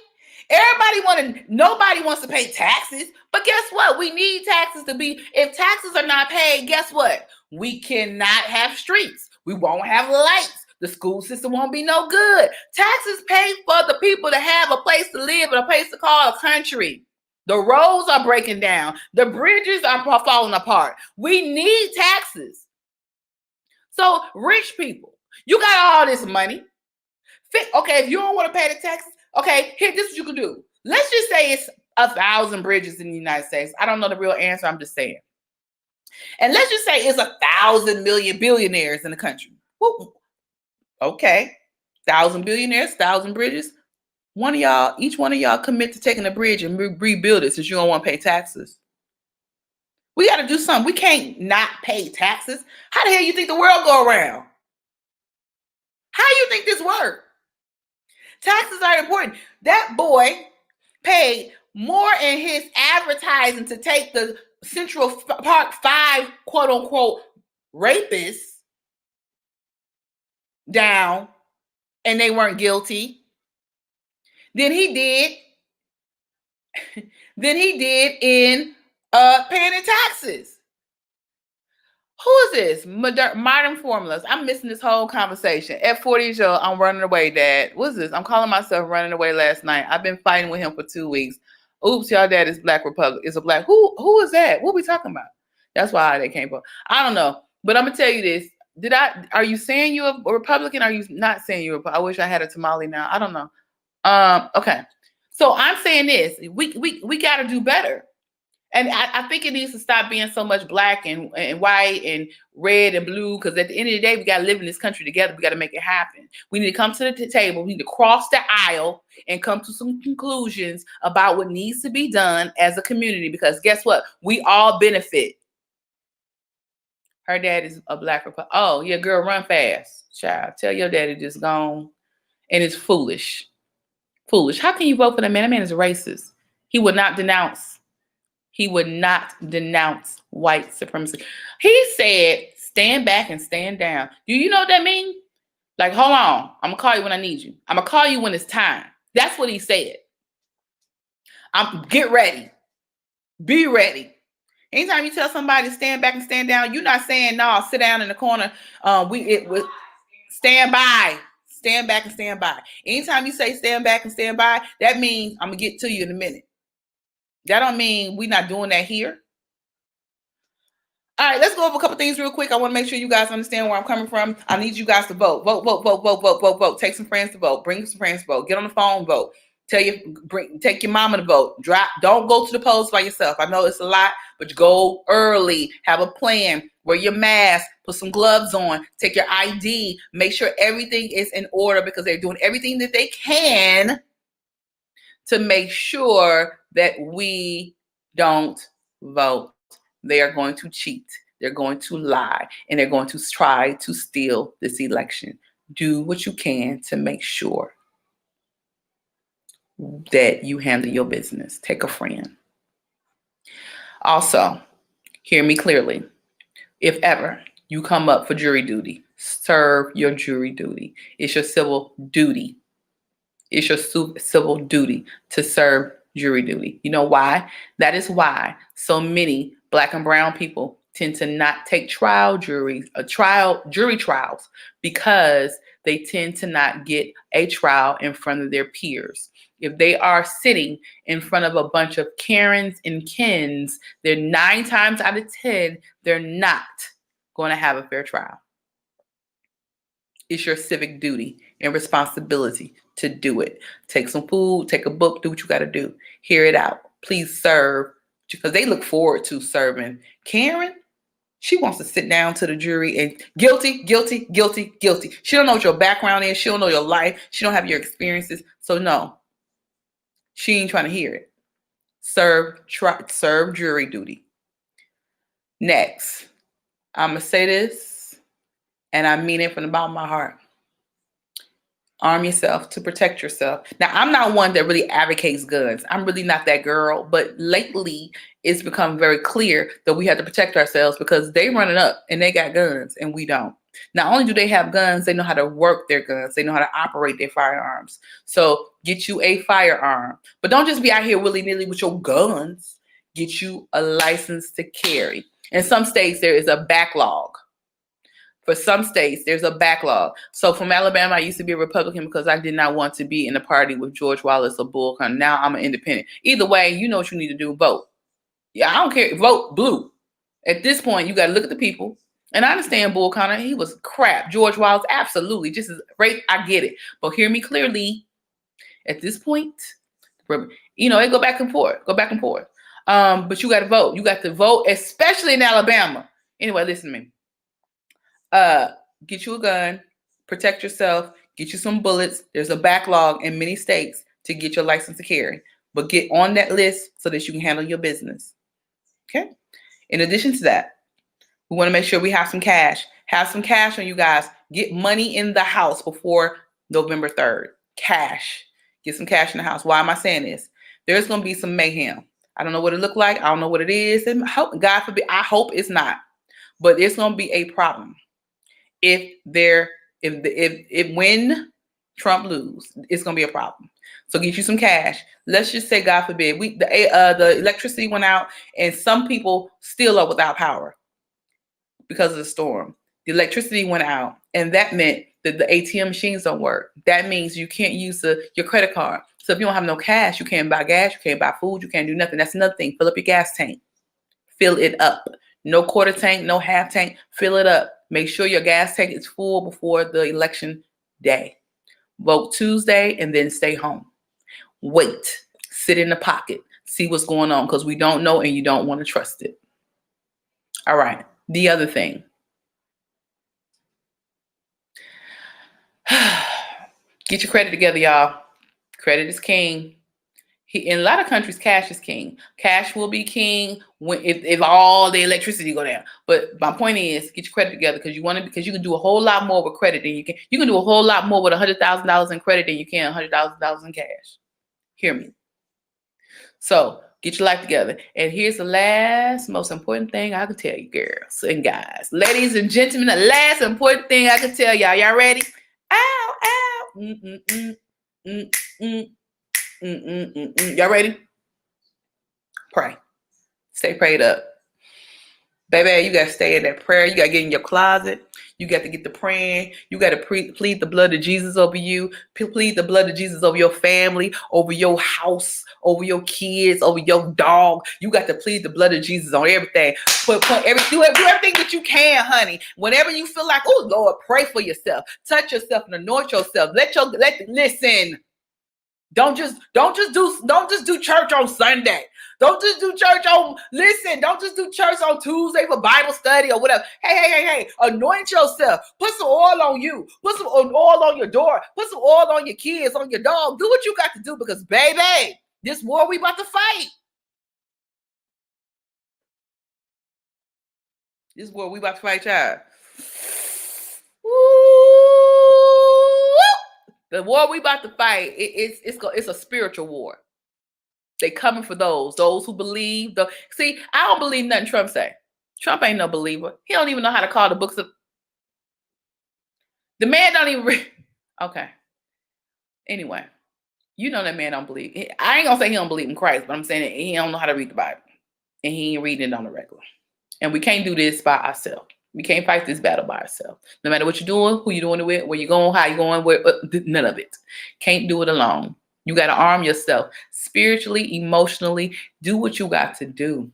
Nobody wants to pay taxes. But guess what? We need taxes if taxes are not paid, guess what? We cannot have streets. We won't have lights. The school system won't be no good. Taxes pay for the people to have a place to live and a place to call a country. The roads are breaking down. The bridges are falling apart. We need taxes. So rich people, you got all this money. Okay, if you don't want to pay the taxes, okay, this is what you can do. Let's just say it's 1,000 bridges in the United States. I don't know the real answer. I'm just saying. And let's just say it's 1,000 million billionaires in the country. Woo. Okay, 1,000 billionaires, 1,000 bridges. Each one of y'all commit to taking a bridge and rebuild it since you don't want to pay taxes. We got to do something. We can't not pay taxes. How the hell you think the world go around? How you think this works? Taxes are important. That boy paid more in his advertising to take the Central Park 5 quote unquote rapists down, and they weren't guilty. Than he did in paying the taxes. Who is this? Modern Formulas. I'm missing this whole conversation. At 40 years old, I'm running away, Dad. What's this? I'm calling myself running away last night. I've been fighting with him for 2 weeks. Oops, y'all dad is Black Republic. Is a black. Who is that? What we talking about? That's why they came from. I don't know. But I'm gonna tell you this. Are you saying you're a Republican? Are you not saying you're I wish I had a tamale now. I don't know. Okay. So I'm saying this. We gotta do better. And I think it needs to stop being so much black and white and red and blue, because at the end of the day, we got to live in this country together. We got to make it happen. We need to come to the table. We need to cross the aisle and come to some conclusions about what needs to be done as a community, because guess what? We all benefit. Her dad is a Black Republican. Oh, yeah, girl, run fast, child. Tell your daddy just gone. And it's foolish. Foolish. How can you vote for that man? That man is a racist. He would not denounce white supremacy. He said, stand back and stand down. Do you know what that means? Like, hold on. I'm going to call you when I need you. I'm going to call you when it's time. That's what he said. Get ready. Be ready. Anytime you tell somebody to stand back and stand down, you're not saying, no, sit down in the corner. Stand by. Stand back and stand by. Anytime you say stand back and stand by, that means I'm going to get to you in a minute. That don't mean we're not doing that here. All right, let's go over a couple things real quick. I want to make sure you guys understand where I'm coming from. I need you guys to vote. Vote. Take some friends to vote. Bring some friends to vote. Get on the phone, vote. Take your mama to vote. Don't go to the polls by yourself. I know it's a lot, but you go early. Have a plan. Wear your mask. Put some gloves on. Take your ID. Make sure everything is in order, because they're doing everything that they can to make sure that we don't vote. They are going to cheat. They're going to lie, and they're going to try to steal this election. Do what you can to make sure that you handle your business. Take a friend. Also, hear me clearly. If ever you come up for jury duty, serve your jury duty. It's your civil duty. It's your civil duty to serve jury duty. You know why? That is why so many Black and brown people tend to not take jury trials, because they tend to not get a trial in front of their peers. If they are sitting in front of a bunch of Karens and Kens, they're 9 times out of 10, they're not going to have a fair trial. It's your civic duty and responsibility to do it. Take some food, take a book, do what you got to do. Hear it out. Please serve, because they look forward to serving. Karen, she wants to sit down to the jury and guilty. She don't know what your background is. She don't know your life. She don't have your experiences. So no, she ain't trying to hear it. Serve jury duty. Next, I'm going to say this, and I mean it from the bottom of my heart. Arm yourself to protect yourself. Now, I'm not one that really advocates guns. I'm really not that girl. But lately, it's become very clear that we have to protect ourselves, because they running up and they got guns and we don't. Not only do they have guns, they know how to work their guns. They know how to operate their firearms. So get you a firearm. But don't just be out here willy-nilly with your guns. Get you a license to carry. In some states, there is a backlog. For some states, there's a backlog. So from Alabama, I used to be a Republican because I did not want to be in a party with George Wallace or Bull Connor. Now I'm an independent. Either way, you know what you need to do. Vote. Yeah, I don't care. Vote blue. At this point, you got to look at the people. And I understand Bull Connor. He was crap. George Wallace, absolutely. Just as great. I get it. But hear me clearly. At this point, you know, it go back and forth. But you got to vote. You got to vote, especially in Alabama. Anyway, listen to me. Get you a gun, protect yourself, get you some bullets. There's a backlog in many states to get your license to carry, but get on that list so that you can handle your business. Okay. In addition to that, we want to make sure we have some cash. Have some cash on you guys. Get money in the house before November 3rd. Cash. Get some cash in the house. Why am I saying this? There's going to be some mayhem. I don't know what it look like. I don't know what it is. And God forbid, I hope it's not. But there's going to be a problem. If when Trump lose, it's gonna be a problem. So get you some cash. Let's just say, God forbid, the electricity went out, and some people still are without power because of the storm. The electricity went out, and that meant the ATM machines don't work. That means you can't use your credit card. So if you don't have no cash, you can't buy gas, you can't buy food, you can't do nothing. That's another thing. Fill up your gas tank. Fill it up. No quarter tank, no half tank. Fill it up. Make sure your gas tank is full before the election day. Vote Tuesday and then stay home. Wait. Sit in the pocket. See what's going on, because we don't know and you don't want to trust it. All right. The other thing. Get your credit together, y'all. Credit is king. In a lot of countries, cash is king. Cash will be king if all the electricity go down. But my point is, get your credit together, because you can do a whole lot more with credit than you can. You can do a whole lot more with $100,000 in credit than you can $100,000 in cash. Hear me. So get your life together. And here's the last most important thing I can tell you, girls and guys, ladies and gentlemen. The last important thing I can tell y'all. Y'all ready? Ow, ow. Y'all ready? Pray. Stay prayed up. Baby, you got to stay in that prayer. You got to get in your closet. You got to get to praying. You got to plead the blood of Jesus over you. Plead the blood of Jesus over your family, over your house, over your kids, over your dog. You got to plead the blood of Jesus on everything. Do everything that you can, honey. Whenever you feel like, oh Lord, pray for yourself. Touch yourself and anoint yourself. Listen. Don't just do church on Sunday. Don't just do church on Tuesday for Bible study or whatever. Hey. Anoint yourself. Put some oil on you. Put some oil on your door. Put some oil on your kids, on your dog. Do what you got to do, because baby, this war we about to fight. This war we about to fight, child. The war we about to fight, it's a spiritual war. They coming for those who believe. See, I don't believe nothing Trump say. Trump ain't no believer. He don't even know how to call the books of. The man don't even read. Okay. Anyway, you know that man don't believe. I ain't gonna say he don't believe in Christ, but I'm saying that he don't know how to read the Bible, and he ain't reading it on the regular. And we can't do this by ourselves. We can't fight this battle by ourselves. No matter what you're doing, who you're doing it with, where you're going, how you're going, none of it. Can't do it alone. You got to arm yourself spiritually, emotionally. Do what you got to do.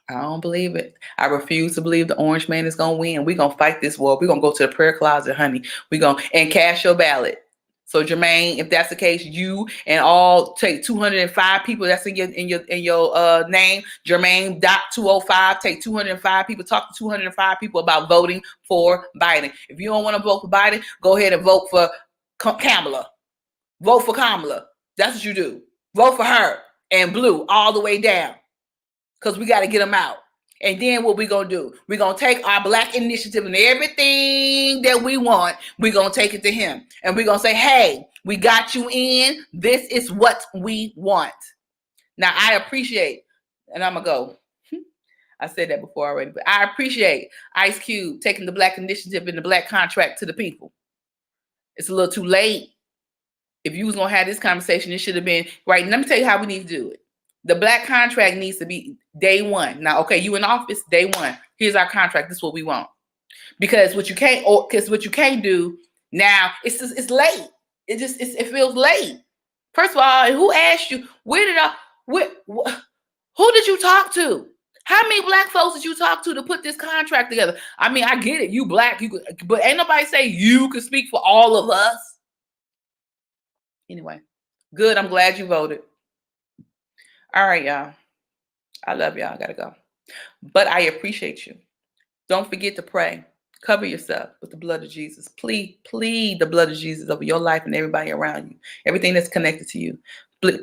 I don't believe it. I refuse to believe the orange man is going to win. We're going to fight this war. We're going to go to the prayer closet, honey. We're going to cast your ballot. So Jermaine, if that's the case, you and all take 205 people that's in your name. Jermaine.205. Take 205 people. Talk to 205 people about voting for Biden. If you don't want to vote for Biden, go ahead and vote for Kamala. Vote for Kamala. That's what you do. Vote for her and blue all the way down, because we got to get them out. And then what we going to do? We're going to take our Black initiative and everything that we want. We're going to take it to him. And we're going to say, hey, we got you in. This is what we want. Now, I appreciate, and I'm going to go. I said that before already, but I appreciate Ice Cube taking the Black initiative and the Black contract to the people. It's a little too late. If you was going to have this conversation, it should have been, right, let me tell you how we need to do it. The Black contract needs to be day one. Now, okay, you in office, day one. Here's our contract. This is what we want. Because what you can't do now, it's late. It feels late. First of all, who asked you? Who did you talk to? How many Black folks did you talk to put this contract together? I mean, I get it. You Black, but ain't nobody say you could speak for all of us. Anyway, good. I'm glad you voted. All right, y'all. I love y'all. I gotta go. But I appreciate you. Don't forget to pray. Cover yourself with the blood of Jesus. Plead the blood of Jesus over your life and everybody around you. Everything that's connected to you.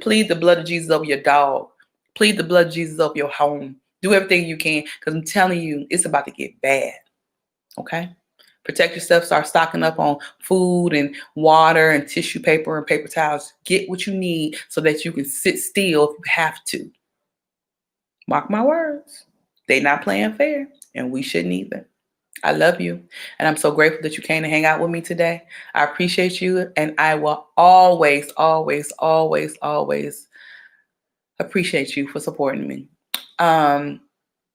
Plead the blood of Jesus over your dog. Plead the blood of Jesus over your home. Do everything you can, because I'm telling you, it's about to get bad. Okay? Protect yourself. Start stocking up on food and water and tissue paper and paper towels. Get what you need so that you can sit still if you have to. Mark my words. They not playing fair, and we shouldn't either. I love you, and I'm so grateful that you came to hang out with me today. I appreciate you, and I will always, always, always, always appreciate you for supporting me.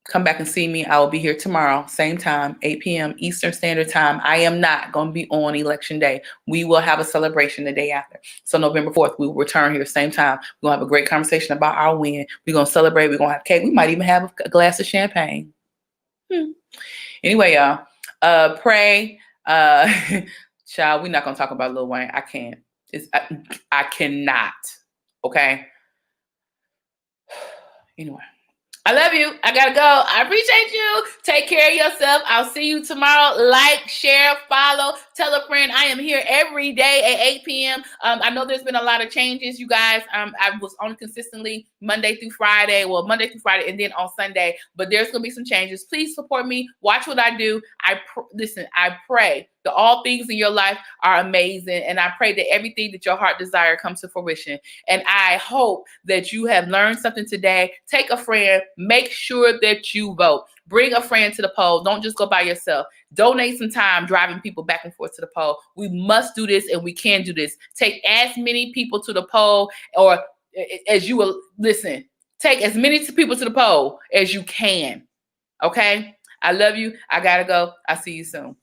come back and see me. I will be here tomorrow, same time, 8 p.m. Eastern Standard Time. I am not going to be on Election Day. We will have a celebration the day after. So November 4th, we will return here, same time. We're going to have a great conversation about our win. We're going to celebrate. We're going to have cake. We might even have a glass of champagne. Anyway, y'all, pray. Child, we're not going to talk about Lil Wayne. I can't. I cannot. Okay? Anyway. I love you. I gotta go. I appreciate you. Take care of yourself. I'll see you tomorrow. Like, share, follow, tell a friend. I am here every day at 8 p.m. I know there's been a lot of changes, you guys. I was on consistently Monday through Friday, and then on Sunday. But there's gonna be some changes. Please support me. Watch what I do. Listen. I pray that all things in your life are amazing, and I pray that everything that your heart desire comes to fruition. And I hope that you have learned something today. Take a friend. Make sure that you vote. Bring a friend to the poll. Don't just go by yourself. Donate some time driving people back and forth to the poll. We must do this, and we can do this. Take as many people to the poll, or as you will listen. Take as many people to the poll as you can. Okay? I love you. I gotta go. I'll see you soon.